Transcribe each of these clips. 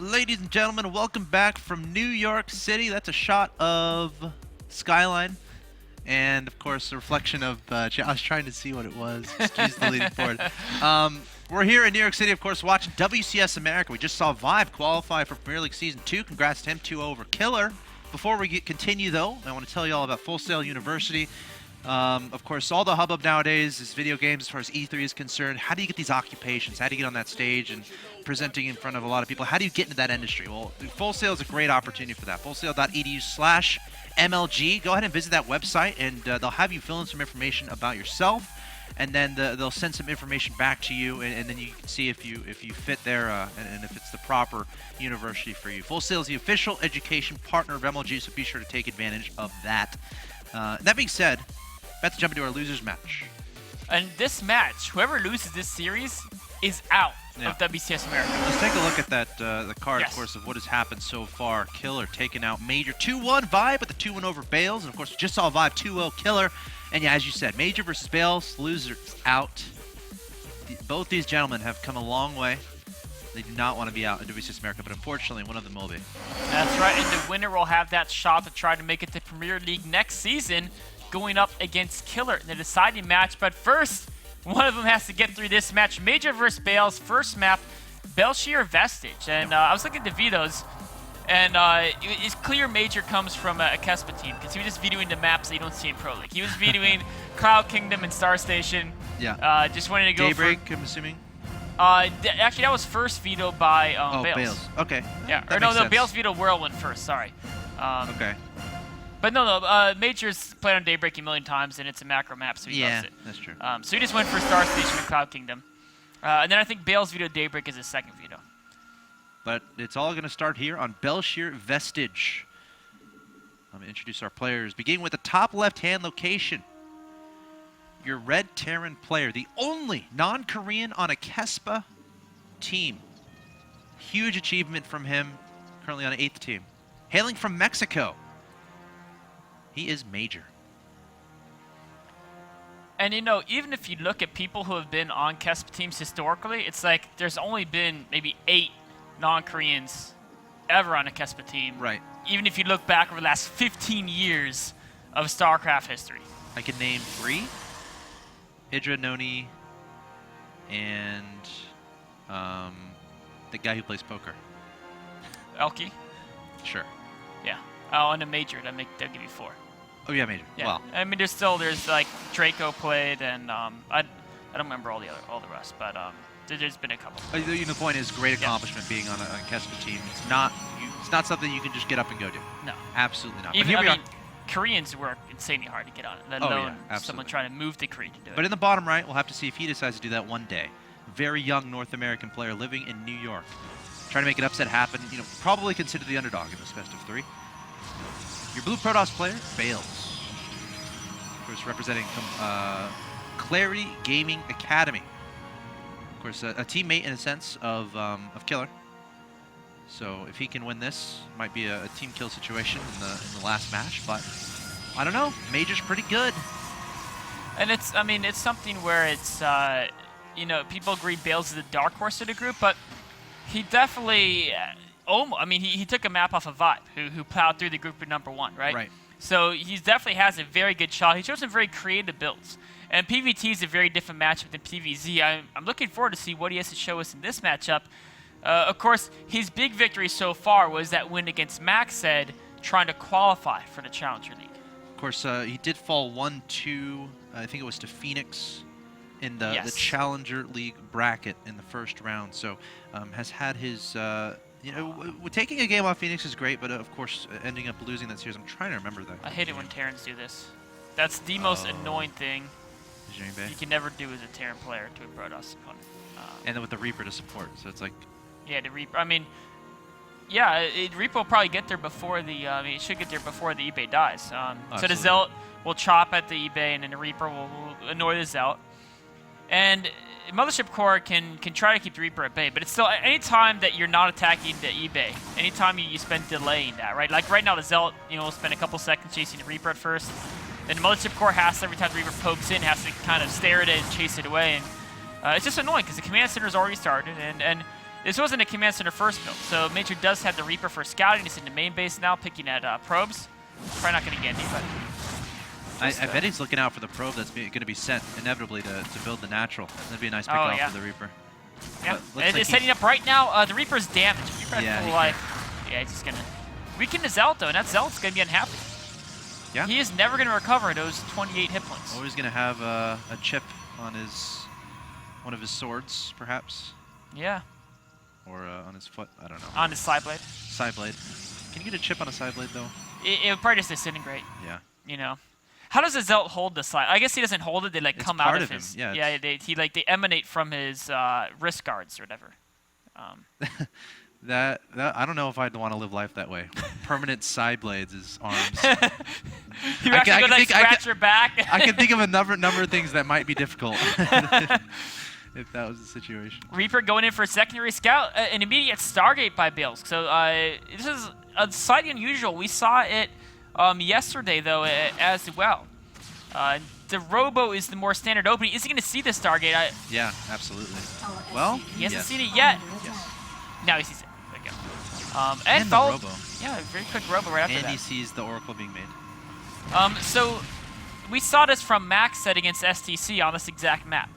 Ladies and gentlemen, welcome back from New York City. That's a shot of skyline. And, of course, a reflection of... I was trying to see what it was. Just use the leading board. We're here in New York City, of course, watching WCS America. We just saw Vive qualify for Premier League Season 2. Congrats to him, 2-0 over Killer. Before we continue, though, I want to tell you all about Full Sail University. Of course, all the hubbub nowadays is video games as far as E3 is concerned. How do you get these occupations? How do you get on that stage and presenting in front of a lot of people? How do you get into that industry? Well, Full Sail is a great opportunity for that. fullsail.edu/MLG. Go ahead and visit that website, and they'll have you fill in some information about yourself, and then they'll send some information back to you, and then you can see if you fit there and if it's the proper university for you. Full Sail is the official education partner of MLG, so be sure to take advantage of that. That being said, about to jump into our losers match. And this match, whoever loses this series is out of WCS America. Let's take a look at that the card, Yes. of course, of what has happened so far. Killer taking out Major 2-1 Vibe, but the 2-1 over Bales. And, of course, we just saw Vibe 2-0 Killer. And, yeah, as you said, Major versus Bales, losers out. Both these gentlemen have come a long way. They do not want to be out in WCS America, but unfortunately, one of them will be. That's right, and the winner will have that shot to try to make it to Premier League next season, going up against Killer in the deciding match. But first, one of them has to get through this match. Major versus Bales, first map, Belshire Vestige. And I was looking at the vetoes, and it's clear Major comes from a Kespa team, because he was just vetoing the maps that you don't see in Pro League. He was vetoing Cloud Kingdom and Star Station. Yeah. Just wanted to go Daybreak, I'm assuming? actually, that was first vetoed by Bales. Okay. Yeah, That or no, makes sense. Bales vetoed Whirlwind first, sorry. Okay. But no, Major's played on Daybreak a million times, and it's a macro map, so he loves it. That's true. So he just went for Star Station and Cloud Kingdom. And then I think Bales vetoed Daybreak as his second veto. But it's all going to start here on Belshire Vestige. I'm going to introduce our players, beginning with the top left-hand location. Your Red Terran player, the only non-Korean on a Kespa team. Huge achievement from him, currently on an 8th team. Hailing from Mexico, he is Major. And you know, even if you look at people who have been on Kespa teams historically, it's like there's only been maybe 8 non-Koreans ever on a Kespa team. Right. Even if you look back over the last 15 years of Starcraft history. I can name 3. Idra, Noni, and the guy who plays poker. Elky? Sure. Yeah. Oh, and a Major, that'll give you 4. Oh yeah, Major. Yeah. Well, I mean, there's like Draco played, and I don't remember all the rest, but there's been a couple. the point is, great accomplishment being on a Kespa team. It's not something you can just get up and go do. No. Absolutely not. Even, but here we are. Koreans work insanely hard to get on it, let Oh, yeah, alone absolutely. someone trying to move to Korea to do it. But in the bottom right, we'll have to see if he decides to do that one day. Very young North American player living in New York. Trying to make an upset happen. You know, probably considered the underdog in this best of 3. Your Blue Protoss player, Bales. Of course, representing Clarity Gaming Academy. Of course, a teammate in a sense of Killer. So if he can win this, might be a team kill situation in the last match. But I don't know. Major's pretty good. And it's something where it's, you know, people agree Bales is the dark horse of the group, but he definitely, he took a map off of Vibe, who plowed through the group at number 1, right? Right. So he definitely has a very good shot. He shows some very creative builds. And PVT is a very different matchup than PVZ. I'm looking forward to see what he has to show us in this matchup. Of course, his big victory so far was that win against Maxed, trying to qualify for the Challenger League. Of course, he did fall 1-2, I think it was to Phoenix in the Challenger League bracket in the first round. So has had his, taking a game off Phoenix is great, but of course, ending up losing that series. I'm trying to remember that. I hate it when Terrans do this. That's the most annoying thing you can never do as a Terran player to a Protoss opponent. And then with the Reaper to support, so it's like... Yeah, the Reaper, Reaper will probably get there before the, it should get there before the eBay dies. So the Zealot will chop at the eBay, and then the Reaper will annoy the Zealot. And Mothership Core can try to keep the Reaper at bay, but it's still, anytime that you're not attacking the eBay, anytime you spend delaying that, right? Like right now, the Zealot, will spend a couple seconds chasing the Reaper at first. Then the Mothership Core has to, every time the Reaper pokes in, has to kind of stare at it and chase it away. And it's just annoying because the command center has already started, and This wasn't a command center first build, so Major does have the Reaper for scouting. He's in the main base now, picking at probes. Probably not going to get any, but... I bet he's looking out for the probe that's going to be sent inevitably to build the natural. That'd be a nice pickoff for the Reaper. Yeah, it's setting up right now. The Reaper's damaged. Reaper yeah, full life. Yeah, he's just going to weaken the Zealot, though, and that Zealot's going to be unhappy. Yeah. He is never going to recover those 28 hit points. Or he's going to have a chip on one of his swords, perhaps. Yeah. Or on his foot. I don't know. On his side blade. Side blade. Can you get a chip on a side blade, though? It would probably just disintegrate. Yeah. You know. How does a Zealot hold the side? I guess he doesn't hold it. They like come out of his. Him. Yeah. They emanate from his wrist guards or whatever. That I don't know if I'd want to live life that way. Permanent side blades as arms. You actually go like scratch your back. I can think of a number of things that might be difficult if that was the situation. Reaper going in for a secondary scout, an immediate Stargate by Bales. So this is slightly unusual. We saw it yesterday though as well. The Robo is the more standard opening. Is he going to see the Stargate? Yeah, absolutely. Well, he hasn't seen it yet. Yes. Now he sees it. There you go. And the Robo. Yeah, very quick Robo right after that. And he sees the Oracle being made. So we saw this from Max set against STC on this exact map.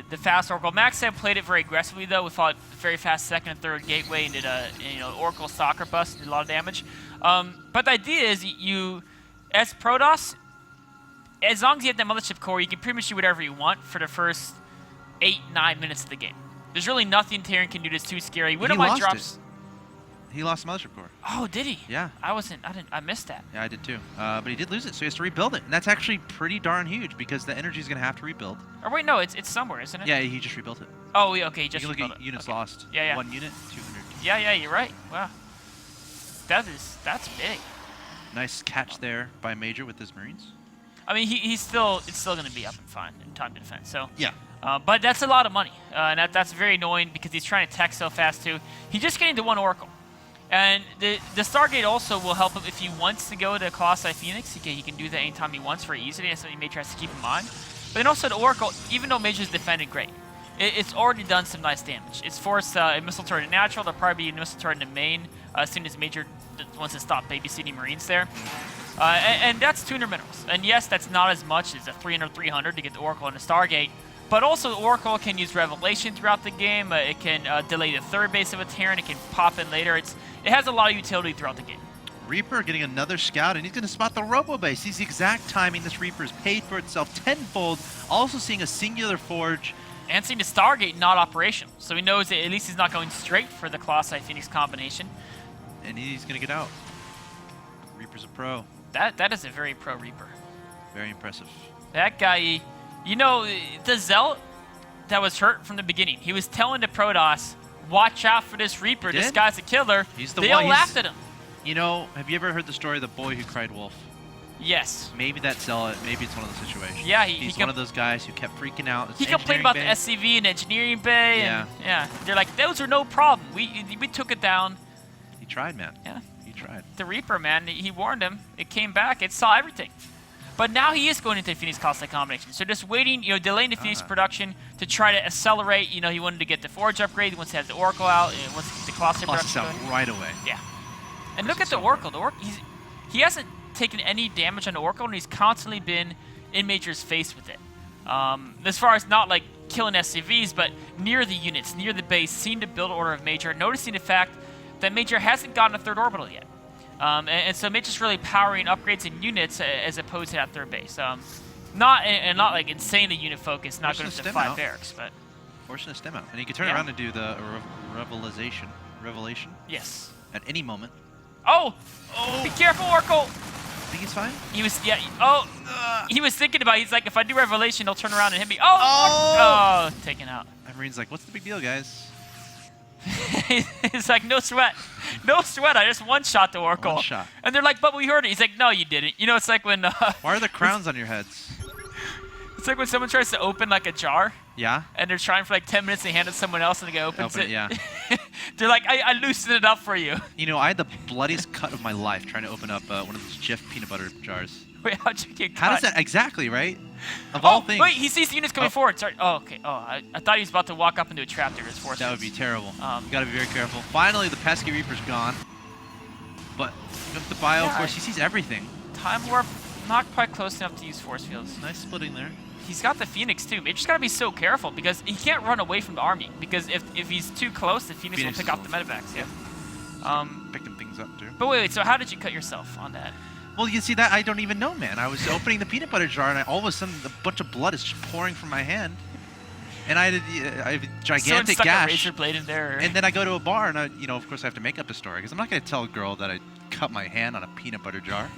The fast Oracle. Max set played it very aggressively though. We fought very fast second and third gateway and did a Oracle stalker bust, did a lot of damage. But the idea is you, as Protoss, as long as you have that mothership core, you can pretty much do whatever you want for the first 8-9 minutes of the game. There's really nothing Terran can do that's too scary. Wouldn't mind drops. He lost the mothership core. Oh, did he? Yeah. I missed that. Yeah, I did too. But he did lose it, so he has to rebuild it. And that's actually pretty darn huge because the energy is going to have to rebuild. Or wait, no, it's somewhere, isn't it? Yeah, he just rebuilt it. Oh, okay, he just rebuilt it. You can look at it. units okay. lost. Yeah. 1 unit, 200. Yeah, you're right. Wow. That's big. Nice catch there by Major with his Marines. I mean, it's still going to be up and fine in time to defend. So yeah. But that's a lot of money, and that's very annoying because he's trying to tech so fast too. He's just getting to 1 Oracle, and the Stargate also will help him if he wants to go to Colossi Phoenix. He can do that anytime he wants very easily. That's something Major has to keep in mind. But then also the Oracle, even though Major's defended great, it's already done some nice damage. It's forced a missile turret in natural. There'll probably be a missile turret in the main as soon as Major wants to stop babysitting Marines there. And that's tuner minerals. And yes, that's not as much as a 300 to get the Oracle and the Stargate. But also, the Oracle can use Revelation throughout the game. It can delay the third base of a Terran. It can pop in later. It has a lot of utility throughout the game. Reaper getting another scout, and he's going to spot the Robo base. He's the exact timing. This Reaper's paid for itself tenfold. Also seeing a singular forge. And seeing the Stargate not operational. So he knows that at least he's not going straight for the Colossi Phoenix combination. And he's going to get out. Reaper's a pro. That is a very pro Reaper. Very impressive. That guy, the Zealot that was hurt from the beginning. He was telling the Protoss, watch out for this Reaper. This guy's a killer. They all laughed at him. Have you ever heard the story of the boy who cried wolf? Yes. Maybe that Zealot, maybe it's one of those situations. Yeah, he's one of those guys who kept freaking out. He complained about the SCV and engineering bay. Yeah. And, they're like, those are no problem. We took it down. He tried, man. Yeah. He tried. The Reaper, man, he warned him. It came back. It saw everything. But now he is going into the Phoenix Colossi combination. So just waiting, delaying the Phoenix production to try to accelerate. He wanted to get the Forge upgrade. He wants to have the Oracle out. He wants to get the Colossi production out right away. Yeah. And look at the Oracle. He hasn't taken any damage on the Oracle, and he's constantly been in Major's face with it. As far as not like killing SCVs, but near the units, near the base, seeing the build order of Major, noticing the fact that Major hasn't gotten a third orbital yet. And so Major's really powering upgrades in units as opposed to that third base. Not like insanely unit focused, not going to 5 barracks, but forcing a stem out. And he can turn around and do the revelation. Yes. At any moment. Oh! Be careful, Oracle! Think he's fine? He was, he was thinking about it. He's like, if I do Revelation, he'll turn around and hit me. Oh, taken out. And Marine's like, what's the big deal, guys? He's like, no sweat. No sweat. I just one-shot the Oracle. One shot. And they're like, but we heard it. He's like, no, you didn't. It's like when... Why are there crowns on your heads? It's like when someone tries to open like a jar. Yeah? And they're trying for like 10 minutes, they hand it to someone else and the guy opens it. Yeah. They're like, I loosened it up for you. I had the bloodiest cut of my life trying to open up one of those Jif peanut butter jars. Wait, how'd you get How cut? does that exactly, right? Of all things. Wait, he sees the units coming forward. Sorry. Oh, okay. Oh, I thought he was about to walk up into a trap there. His force. That would be terrible. Um, You gotta be very careful. Finally, the pesky Reaper's gone. But with the bio, of Yeah, course, he sees everything. Time warp, not quite close enough to use force fields. Nice splitting there. He's got the Phoenix too. Major's gotta be so careful because he can't run away from the army because if he's too close, the Phoenix will pick off the medevacs. Yeah. Picking things up too. But wait. So how did you cut yourself on that? Well, you see that I don't even know, man. I was opening the peanut butter jar, and all of a sudden, a bunch of blood is just pouring from my hand, and I have a gigantic stuck gash. a razor blade in there. Or... And then I go to a bar, and of course, I have to make up a story because I'm not going to tell a girl that I cut my hand on a peanut butter jar.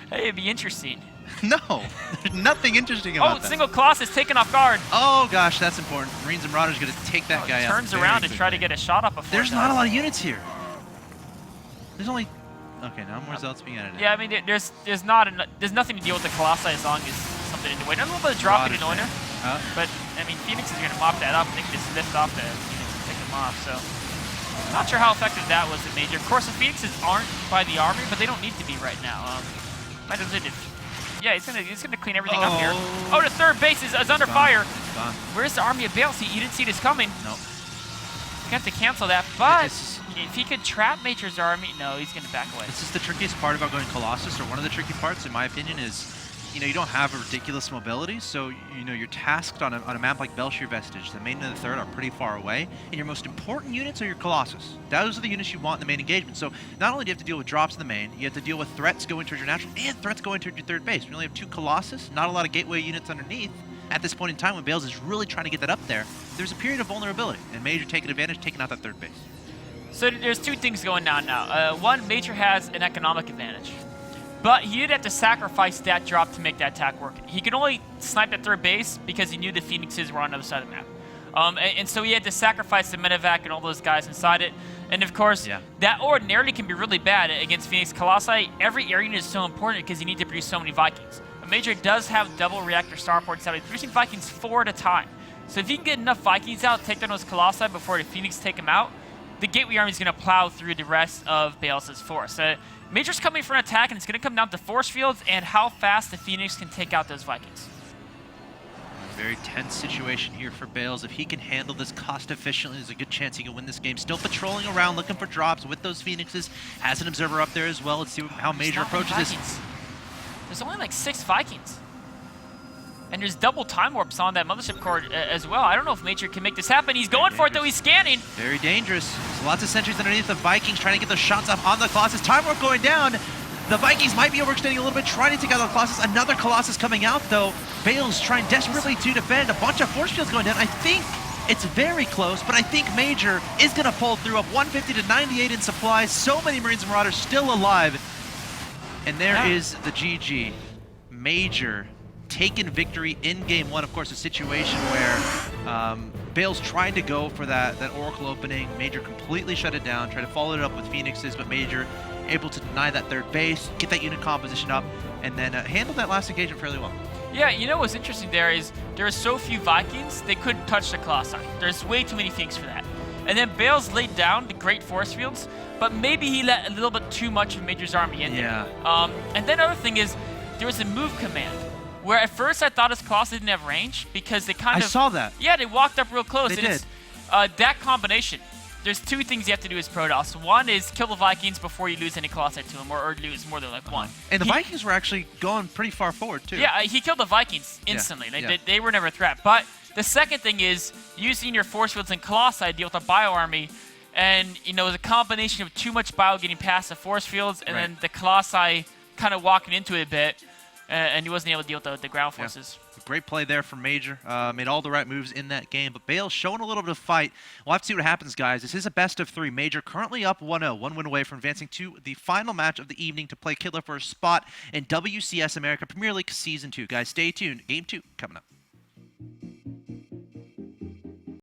Hey, it'd be interesting. No, there's nothing interesting about that. Single Colossus taken off guard. Oh gosh, that's important. Marines and Marauders going to take that guy out. Turns around to try to get a shot up before. There's not a lot of units here. There's only. Okay, now more zealots being added. Yeah, I mean, there's nothing to deal with the Colossi as long as something in the way. There's a little bit of dropping in order, but I mean, Phoenix is going to mop that up. They can just lift off the Phoenix and pick them off. So, not sure how effective that was in Major. Of course, the Phoenixes aren't by the army, but they don't need to be right now. Yeah, he's gonna clean everything up here. Oh, the third base is under fire. Where's the army of Bales? You didn't see this coming. No. You have to cancel that, but if he could trap Major's army, no, he's gonna back away. This is the trickiest part about going Colossus, or one of the tricky parts, in my opinion, is you don't have a ridiculous mobility, so you're tasked on a map like Belshir Vestige. The main and the third are pretty far away, and your most important units are your Colossus. Those are the units you want in the main engagement. So not only do you have to deal with drops in the main, you have to deal with threats going towards your natural and threats going towards your third base. We only have 2 Colossus, not a lot of gateway units underneath. At this point in time, when Bales is really trying to get that up there, there's a period of vulnerability, and Major taking advantage, taking out that third base. So there's 2 things going on now. One, Major has an economic advantage. But he did have to sacrifice that drop to make that attack work. He could only snipe that third base because he knew the Phoenixes were on the other side of the map. And so he had to sacrifice the medevac and all those guys inside it. And of course, that ordinarily can be really bad against Phoenix Colossi. Every area unit is so important because you need to produce so many Vikings. A Major does have double reactor starports out. He's producing Vikings 4 at a time. So if he can get enough Vikings out, take down those Colossi before the Phoenix take him out, the Gateway Army is going to plow through the rest of Bales' force. Major's coming for an attack, and it's going to come down to force fields and how fast the Phoenix can take out those Vikings. A very tense situation here for Bales. If he can handle this cost efficiently, there's a good chance he can win this game. Still patrolling around, looking for drops with those Phoenixes. Has an observer up there as well. Let's see how Major approaches this. There's only like 6 Vikings. And there's double time warps on that mothership core as well. I don't know if Major can make this happen. He's going for it, though. He's scanning. Very dangerous. There's lots of sentries underneath the Vikings trying to get those shots off on the Colossus. Time warp going down. The Vikings might be overextending a little bit, trying to take out the Colossus. Another Colossus coming out, though. Bales trying desperately to defend. A bunch of force fields going down. I think it's very close, but I think Major is going to pull through, up 150 to 98 in supplies. So many Marines and Marauders still alive. And there is the GG. Major taken victory in game 1. Of course, a situation where Bale's trying to go for that Oracle opening. Major completely shut it down, tried to follow it up with Phoenixes, but Major able to deny that third base, get that unit composition up, and then handle that last engagement fairly well. Yeah, you know what's interesting there is there are so few Vikings, they couldn't touch the Colossi. There's way too many Phoenix for that. And then Bales laid down the great force fields, but maybe he let a little bit too much of Major's army in there. And then another thing is, there was a move command, where at first I thought his Colossus didn't have range because they kind of... I saw that. Yeah, they walked up real close. They did. That combination, there's 2 things you have to do as Protoss. One is kill the Vikings before you lose any Colossi to them, or lose more than like 1. And the Vikings were actually going pretty far forward, too. Yeah, he killed the Vikings instantly. They were never a threat. But the second thing is using your force fields and Colossi to deal with a bio army. And, the combination of too much bio getting past the force fields and then the Colossi kind of walking into it a bit. And he wasn't able to deal with the ground forces. Yeah. Great play there from Major. Made all the right moves in that game. But Bale's showing a little bit of fight. We'll have to see what happens, guys. This is a best of 3. Major currently up 1-0. 1 win away from advancing to the final match of the evening to play Killer for a spot in WCS America Premier League Season 2. Guys, stay tuned. Game 2 coming up.